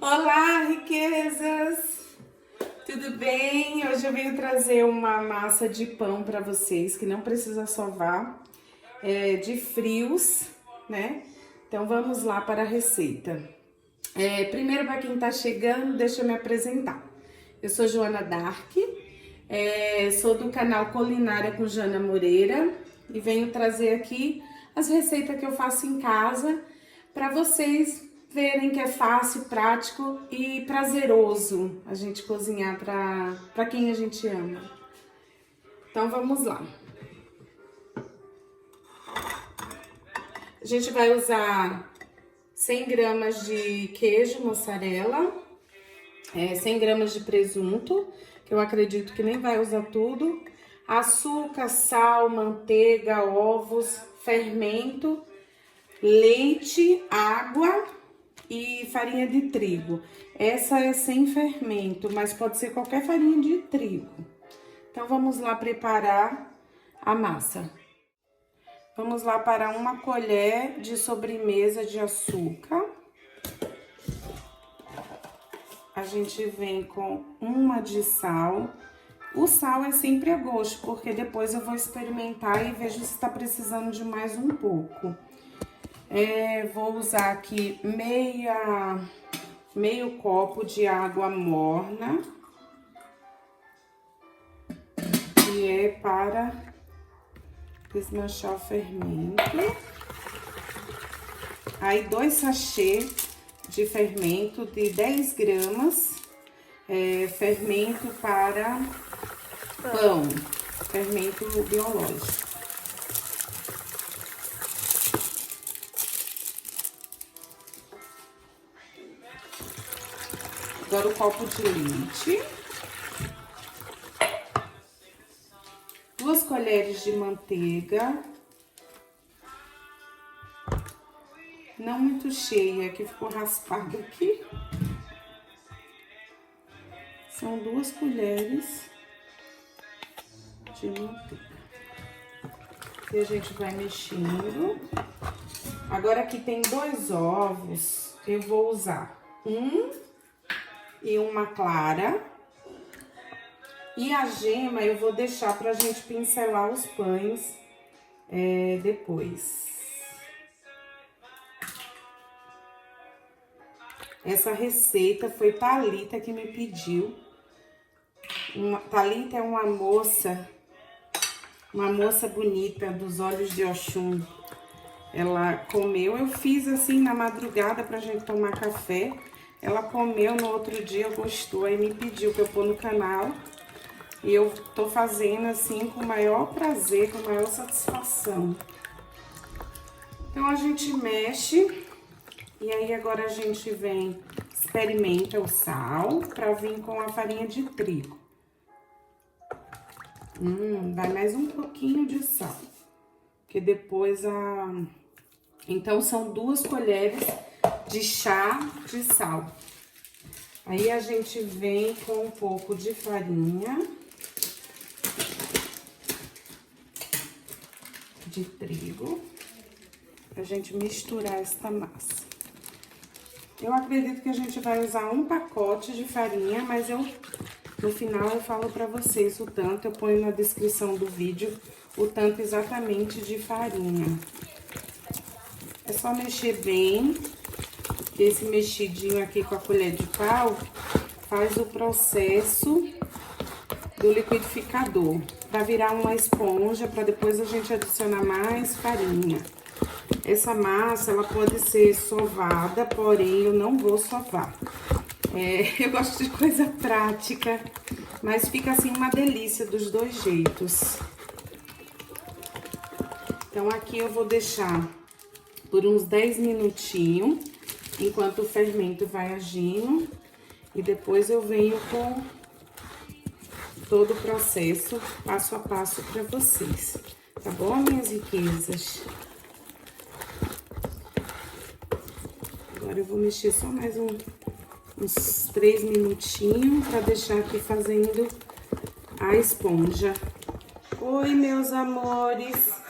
Olá, riquezas! Tudo bem? Hoje eu venho trazer uma massa de pão para vocês que não precisa sovar, de frios, né? Então vamos lá para a receita. Primeiro, para quem tá chegando, deixa eu me apresentar. Eu sou Joana Dark, sou do canal Culinária com Jana Moreira e venho trazer aqui as receitas que eu faço em casa para vocês verem que é fácil, prático e prazeroso a gente cozinhar para quem a gente ama. Então vamos lá. A gente vai usar 100 gramas de queijo mussarela, 100 gramas de presunto, que eu acredito que nem vai usar tudo, açúcar, sal, manteiga, ovos, fermento, leite, água e farinha de trigo. Essa é sem fermento, mas pode ser qualquer farinha de trigo. Então vamos lá preparar a massa. Vamos lá para uma colher de sobremesa de açúcar. A gente vem com uma de sal. O sal é sempre a gosto, porque depois eu vou experimentar e vejo se está precisando de mais um pouco. Vou usar aqui meio copo de água morna, que é para desmanchar o fermento. Aí 2 sachês de fermento de 10 gramas, fermento para pão, fermento biológico. Agora o copo de leite, 2 colheres de manteiga, não muito cheia, que ficou raspada aqui. São 2 colheres de manteiga. E a gente vai mexendo. Agora aqui tem 2 ovos, eu vou usar e uma clara. E a gema eu vou deixar pra gente pincelar os pães depois. Essa receita foi Thalita que me pediu. Thalita é uma moça bonita, dos olhos de Oxum. Ela comeu, eu fiz assim na madrugada pra gente tomar café. Ela comeu, no outro dia gostou, aí me pediu pra eu pôr no canal. E eu tô fazendo assim com o maior prazer, com a maior satisfação. Então a gente mexe. E aí agora a gente vem, experimenta o sal pra vir com a farinha de trigo. Vai mais um pouquinho de sal. Porque depois Então são 2 colheres de chá de sal. Aí a gente vem com um pouco de farinha de trigo, pra gente misturar esta massa. Eu acredito que a gente vai usar um pacote de farinha, mas no final eu falo pra vocês o tanto, eu ponho na descrição do vídeo o tanto exatamente de farinha. É só mexer bem. Esse mexidinho aqui com a colher de pau faz o processo do liquidificador, para virar uma esponja, para depois a gente adicionar mais farinha. Essa massa, ela pode ser sovada, porém eu não vou sovar. Eu gosto de coisa prática, mas fica assim uma delícia dos 2 jeitos. Então aqui eu vou deixar por uns 10 minutinhos, enquanto o fermento vai agindo, e depois eu venho com todo o processo, passo a passo para vocês, tá bom, minhas riquezas? Agora eu vou mexer só mais uns 3 minutinhos para deixar aqui fazendo a esponja. Oi, meus amores!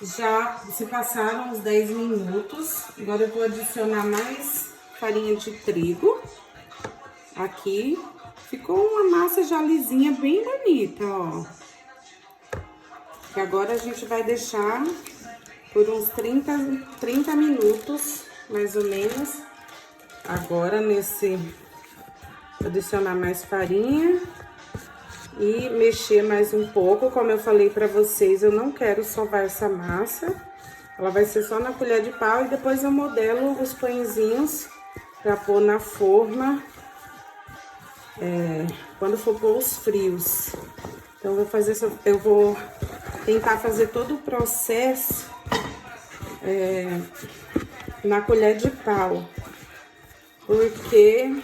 Já se passaram uns 10 minutos, agora eu vou adicionar mais farinha de trigo. Aqui ficou uma massa já lisinha, bem bonita, ó. E agora a gente vai deixar por uns 30 minutos, mais ou menos. Agora adicionar mais farinha e mexer mais um pouco. Como eu falei pra vocês, eu não quero sovar essa massa. Ela vai ser só na colher de pau e depois eu modelo os pãezinhos pra pôr na forma quando for pôr os frios. Então, eu vou tentar fazer todo o processo na colher de pau, porque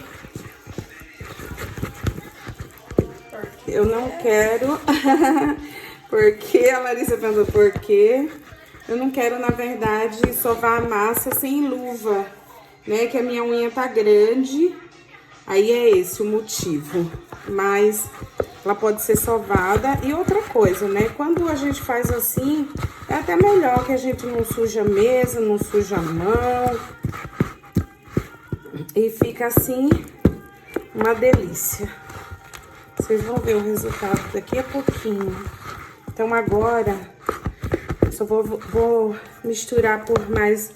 eu não quero, porque a Larissa perguntou por quê. Eu não quero, na verdade, sovar a massa sem luva, né? Que a minha unha tá grande, aí é esse o motivo. Mas ela pode ser sovada. E outra coisa, né? Quando a gente faz assim, é até melhor que a gente não suja a mesa, não suja a mão. E fica assim, uma delícia. Vocês vão ver o resultado daqui a pouquinho. Então agora, só vou misturar por mais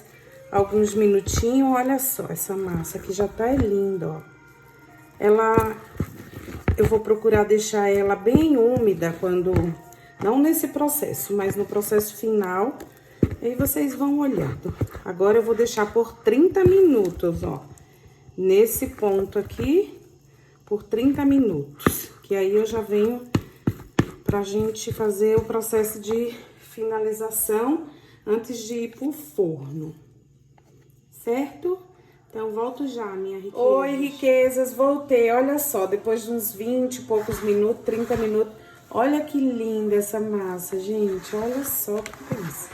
alguns minutinhos. Olha só, essa massa aqui já tá linda, ó. Eu vou procurar deixar ela bem úmida não nesse processo, mas no processo final. Aí vocês vão olhando. Agora eu vou deixar por 30 minutos, ó. Nesse ponto aqui, por 30 minutos. Que aí eu já venho pra gente fazer o processo de finalização antes de ir pro forno. Certo? Então, volto já, minha riqueza. Oi, riquezas, voltei. Olha só, depois de uns 20 e poucos minutos, 30 minutos. Olha que linda essa massa, gente. Olha só que delícia.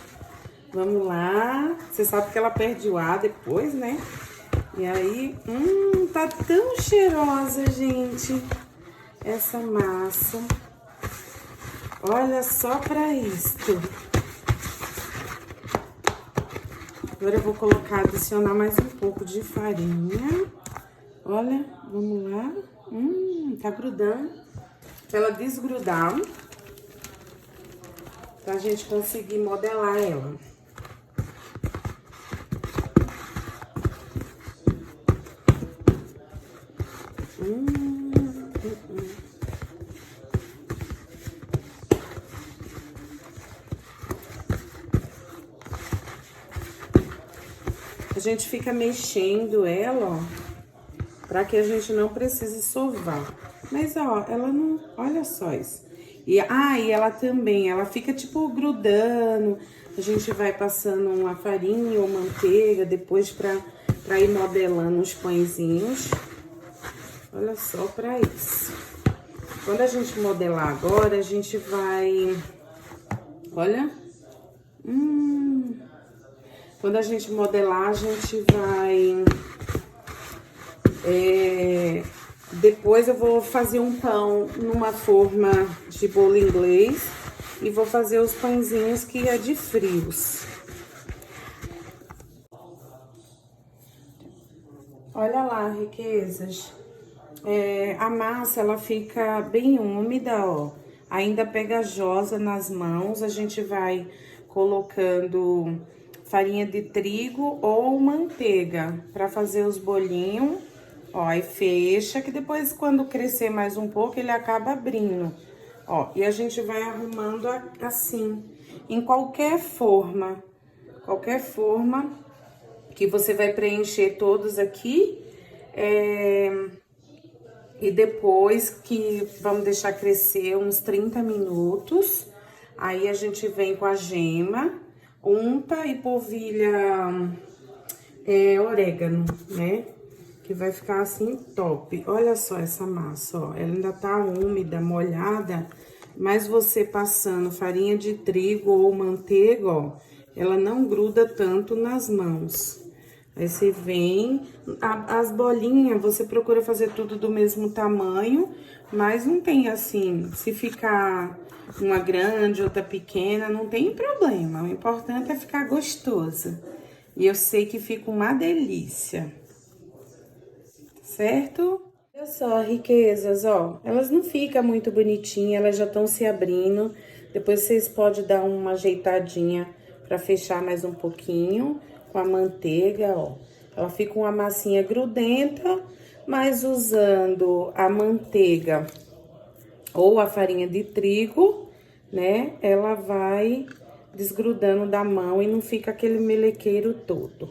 Vamos lá. Você sabe que ela perde o ar depois, né? E aí, tá tão cheirosa, gente, essa massa. Olha só pra isto. Agora eu vou adicionar mais um pouco de farinha. Olha, vamos lá. Tá grudando. Pra ela desgrudar. Pra gente conseguir modelar ela. A gente fica mexendo ela, ó, pra que a gente não precise sovar. Mas, ó, ela não... Olha só isso. E ela também, ela fica, tipo, grudando. A gente vai passando uma farinha ou manteiga depois pra ir modelando os pãezinhos. Olha só pra isso. Quando a gente modelar agora, a gente vai... Olha... Quando a gente modelar, a gente vai... Depois eu vou fazer um pão numa forma de bolo inglês e vou fazer os pãezinhos que é de frios. Olha lá, riquezas. A massa, ela fica bem úmida, ó. Ainda pegajosa nas mãos. A gente vai colocando farinha de trigo ou manteiga para fazer os bolinhos. Ó, e fecha, que depois, quando crescer mais um pouco, ele acaba abrindo. Ó, e a gente vai arrumando assim, em qualquer forma que você vai preencher todos aqui. E depois que vamos deixar crescer uns 30 minutos, aí a gente vem com a gema, unta e polvilha orégano, né? Que vai ficar assim top. Olha só essa massa, ó. Ela ainda tá úmida, molhada, mas você passando farinha de trigo ou manteiga, ó, ela não gruda tanto nas mãos. Aí você vem, as bolinhas, você procura fazer tudo do mesmo tamanho, mas não tem assim, se ficar uma grande, outra pequena, não tem problema. O importante é ficar gostoso. E eu sei que fica uma delícia. certo? Olha só, riquezas, ó, elas não ficam muito bonitinhas, elas já estão se abrindo. Depois vocês podem dar uma ajeitadinha pra fechar mais um pouquinho com a manteiga, ó. Ela fica uma massinha grudenta, mas usando a manteiga ou a farinha de trigo, né, ela vai desgrudando da mão e não fica aquele melequeiro todo.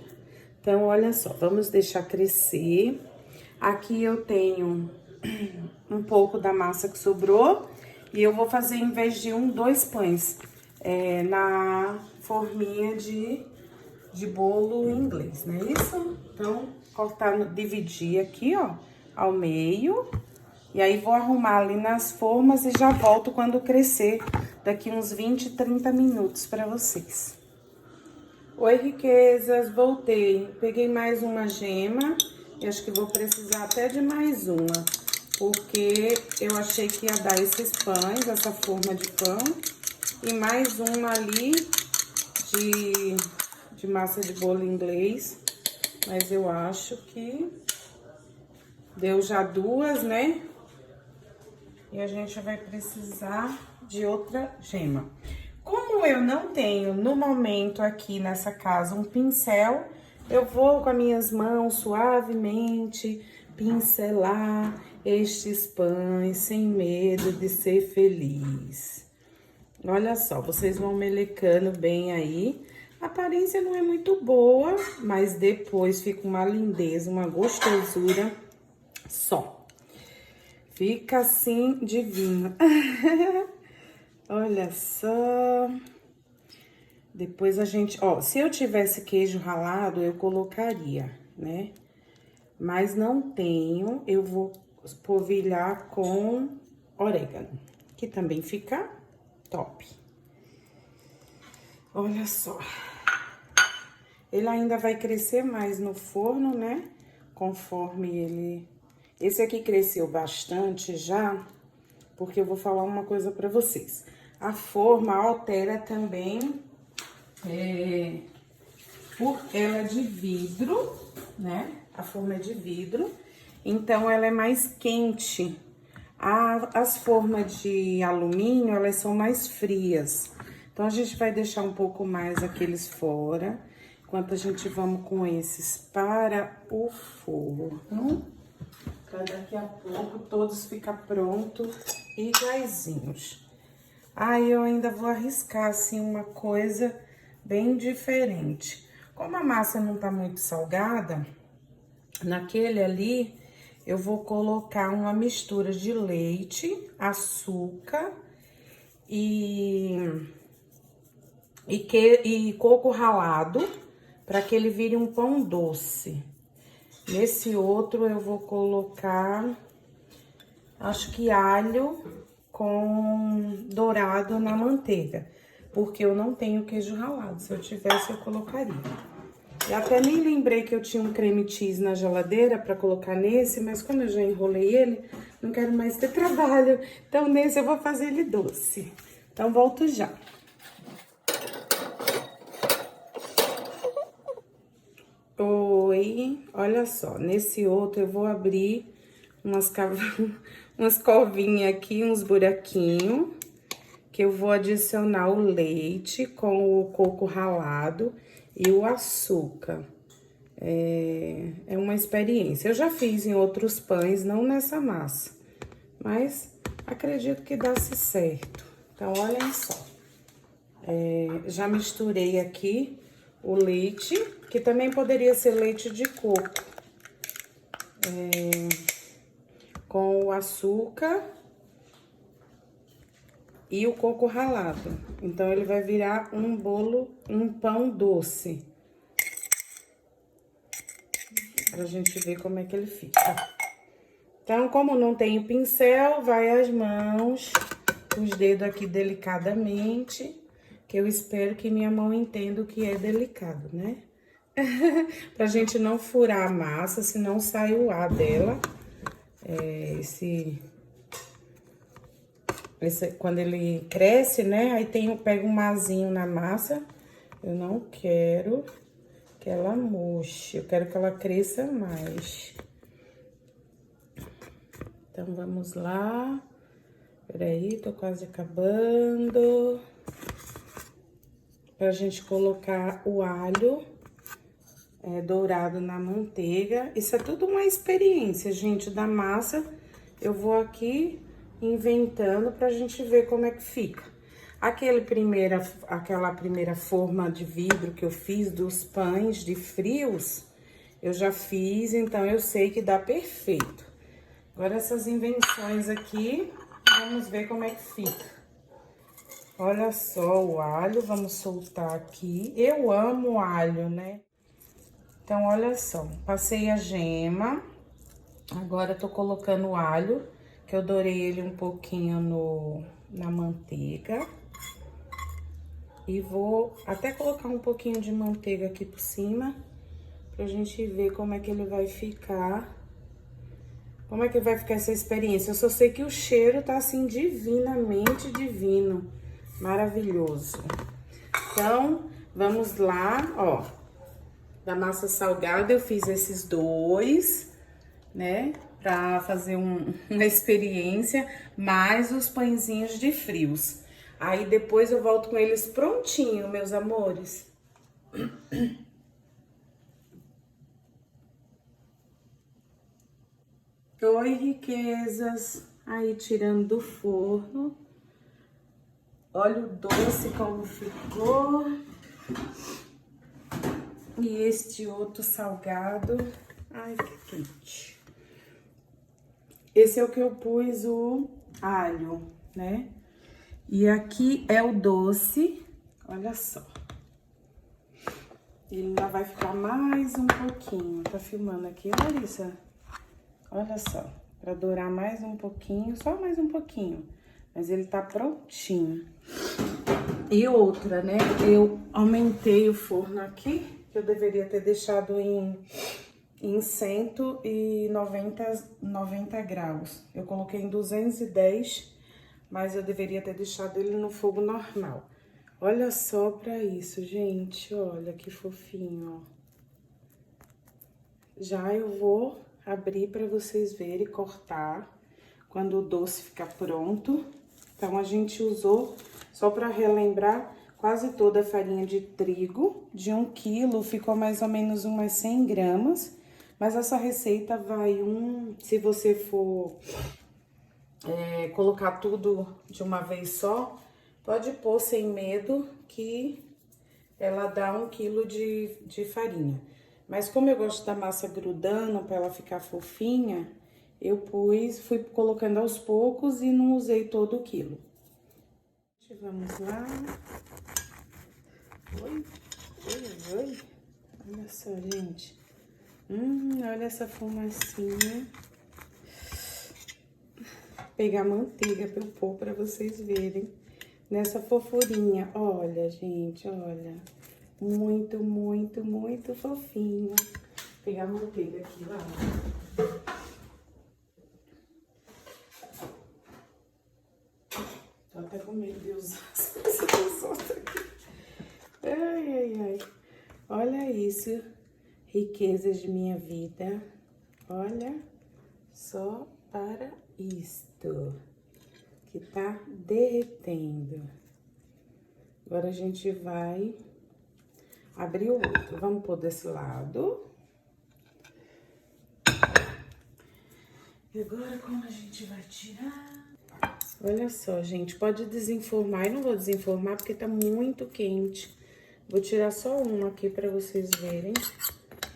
Então, olha só, vamos deixar crescer. Aqui eu tenho um pouco da massa que sobrou e eu vou fazer, em vez de 2 pães, na forminha de bolo inglês, não é isso? Então, dividir aqui, ó, ao meio. E aí, vou arrumar ali nas formas e já volto quando crescer, daqui uns 20, 30 minutos pra vocês. Oi, riquezas, voltei. Peguei mais uma gema e acho que vou precisar até de mais uma, porque eu achei que ia dar esses pães, essa forma de pão, e mais uma ali de massa de bolo inglês, mas eu acho que deu já 2, né? E a gente vai precisar de outra gema. Como eu não tenho, no momento aqui nessa casa, um pincel, eu vou com as minhas mãos suavemente pincelar estes pães sem medo de ser feliz. Olha só, vocês vão melecando bem aí. A aparência não é muito boa, mas depois fica uma lindeza, uma gostosura só. Fica assim divino. Olha só. Depois a gente, ó, se eu tivesse queijo ralado, eu colocaria, né? Mas não tenho, eu vou polvilhar com orégano, que também fica top. Olha só. Ele ainda vai crescer mais no forno, né? Conforme ele... Esse aqui cresceu bastante já, porque eu vou falar uma coisa pra vocês. A forma altera também, por ela é de vidro, né? A forma é de vidro, então ela é mais quente. As formas de alumínio, elas são mais frias. Então, a gente vai deixar um pouco mais aqueles fora, enquanto a gente vamos com esses para o forno. Pra daqui a pouco todos ficar prontos e iguaizinhos. Aí eu ainda vou arriscar assim uma coisa bem diferente. Como a massa não tá muito salgada, naquele ali eu vou colocar uma mistura de leite, açúcar e coco ralado, para que ele vire um pão doce. Nesse outro eu vou colocar, acho que alho com dourado na manteiga, porque eu não tenho queijo ralado. Se eu tivesse, eu colocaria. Eu até nem lembrei que eu tinha um creme cheese na geladeira para colocar nesse, mas como eu já enrolei ele, não quero mais ter trabalho. Então, nesse eu vou fazer ele doce. Então, volto já. Oi, olha só, nesse outro eu vou abrir umas covinhas aqui, uns buraquinhos, que eu vou adicionar o leite com o coco ralado e o açúcar. É uma experiência. Eu já fiz em outros pães, não nessa massa, mas acredito que dá-se certo. Então, olhem só. Já misturei aqui o leite, que também poderia ser leite de coco, com o açúcar e o coco ralado. Então, ele vai virar um bolo, um pão doce. Pra gente ver como é que ele fica. Então, como não tenho pincel, vai as mãos, os dedos aqui delicadamente, que eu espero que minha mão entenda o que é delicado, né? Pra gente não furar a massa, senão sai o ar dela. Quando ele cresce, né? Aí pega um mazinho na massa. Eu não quero que ela murche, eu quero que ela cresça mais. Então, vamos lá. Peraí, tô quase acabando. Pra gente colocar o alho dourado na manteiga. Isso é tudo uma experiência, gente, da massa. Eu vou aqui inventando pra gente ver como é que fica. Aquela primeira forma de vidro que eu fiz dos pães de frios, eu já fiz, então eu sei que dá perfeito. Agora essas invenções aqui, vamos ver como é que fica. Olha só o alho, vamos soltar aqui. Eu amo alho, né? Então, olha só, passei a gema. Agora, tô colocando o alho, que eu dourei ele um pouquinho na manteiga. E vou até colocar um pouquinho de manteiga aqui por cima, pra gente ver como é que ele vai ficar. Como é que vai ficar essa experiência? Eu só sei que o cheiro tá, assim, divinamente divino. Maravilhoso. Então, vamos lá, ó. Da massa salgada, eu fiz esses dois, né? Pra fazer uma experiência, mais os pãezinhos de frios. Aí, depois eu volto com eles prontinho, meus amores. Oi, riquezas. Aí, tirando do forno. Olha o doce como ficou. E este outro salgado. Ai, que quente. Esse é o que eu pus o alho, né? E aqui é o doce. Olha só. Ele ainda vai ficar mais um pouquinho. Tá filmando aqui, Larissa? Olha só. Pra dourar mais um pouquinho, só mais um pouquinho. Mas ele tá prontinho. E outra, né? Eu aumentei o forno aqui, que eu deveria ter deixado em 190 graus. Eu coloquei em 210, mas eu deveria ter deixado ele no fogo normal. Olha só pra isso, gente. Olha que fofinho, ó. Já eu vou abrir pra vocês verem e cortar quando o doce ficar pronto. Então, a gente usou, só pra relembrar, quase toda a farinha de trigo. De 1 quilo, ficou mais ou menos umas 100 gramas. Mas essa receita vai se você for colocar tudo de uma vez só, pode pôr sem medo que ela dá 1 quilo de farinha. Mas como eu gosto da massa grudando para ela ficar fofinha, eu fui colocando aos poucos e não usei todo o quilo. Vamos lá. Oi, oi, oi. Olha só, gente. Olha essa fumacinha. Pegar manteiga pra eu pôr pra vocês verem. Nessa fofurinha. Olha, gente, olha. Muito, muito, muito fofinho. Vou pegar manteiga aqui, lá. Tô até com medo de usar as coisas dos outros aqui. Ai, ai, ai. Olha isso. Riquezas de minha vida. Olha só para isto. Que tá derretendo. Agora a gente vai abrir o outro. Vamos pôr desse lado. E agora como a gente vai tirar? Olha só, gente, pode desenformar. Eu não vou desenformar porque tá muito quente. Vou tirar só um aqui pra vocês verem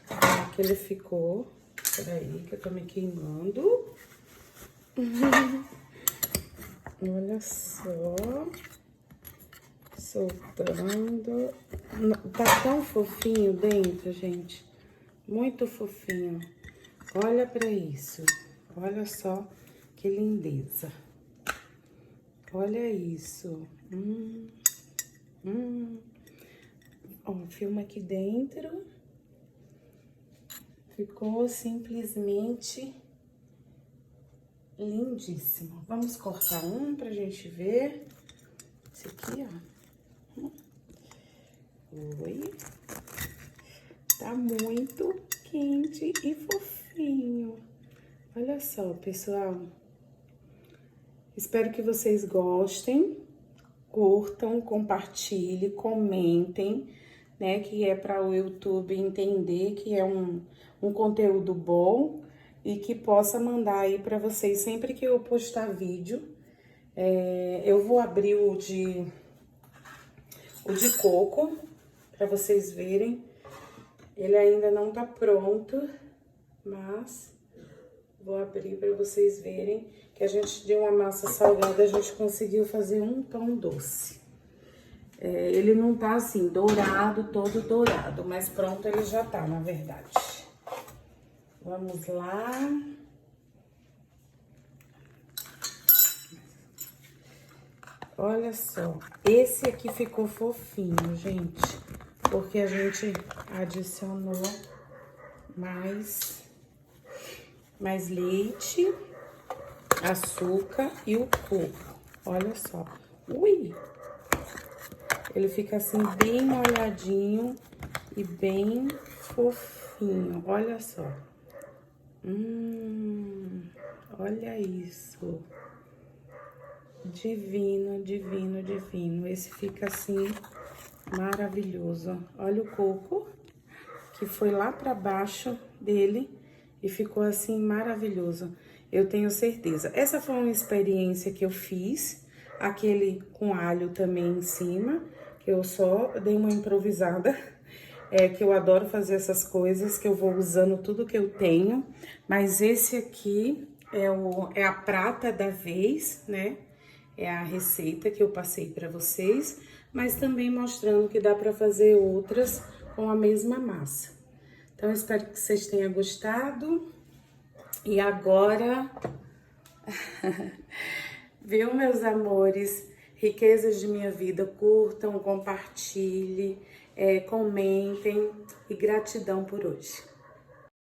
como que ele ficou. Peraí, que eu tô me queimando. Olha só. Soltando. Tá tão fofinho dentro, gente. Muito fofinho. Olha pra isso. Olha só que lindeza. Olha isso. Ó, filma aqui dentro. Ficou simplesmente lindíssimo. Vamos cortar um pra gente ver. Esse aqui, ó. Oi. Tá muito quente e fofinho. Olha só, pessoal. Espero que vocês gostem, curtam, compartilhem, comentem, né? Que é para o YouTube entender que é um conteúdo bom e que possa mandar aí para vocês sempre que eu postar vídeo. Eu vou abrir o de coco para vocês verem. Ele ainda não tá pronto, mas vou abrir para vocês verem que a gente de uma massa salgada a gente conseguiu fazer um pão doce. Ele não tá assim dourado, todo dourado, mas pronto ele já tá, na verdade. Vamos lá. Olha só, esse aqui ficou fofinho, gente, porque a gente adicionou mais leite, açúcar e o coco. Olha só. Ui! Ele fica assim bem molhadinho e bem fofinho. Olha só. Olha isso. Divino, divino, divino. Esse fica assim maravilhoso. Olha o coco que foi lá pra baixo dele e ficou assim maravilhoso. Eu tenho certeza. Essa foi uma experiência que eu fiz. Aquele com alho também em cima, que eu só dei uma improvisada. Que eu adoro fazer essas coisas, que eu vou usando tudo que eu tenho. Mas esse aqui é a prata da vez, né? É a receita que eu passei para vocês, mas também mostrando que dá para fazer outras com a mesma massa. Então, eu espero que vocês tenham gostado. E agora, viu, meus amores? Riquezas de minha vida, curtam, compartilhem, comentem e gratidão por hoje.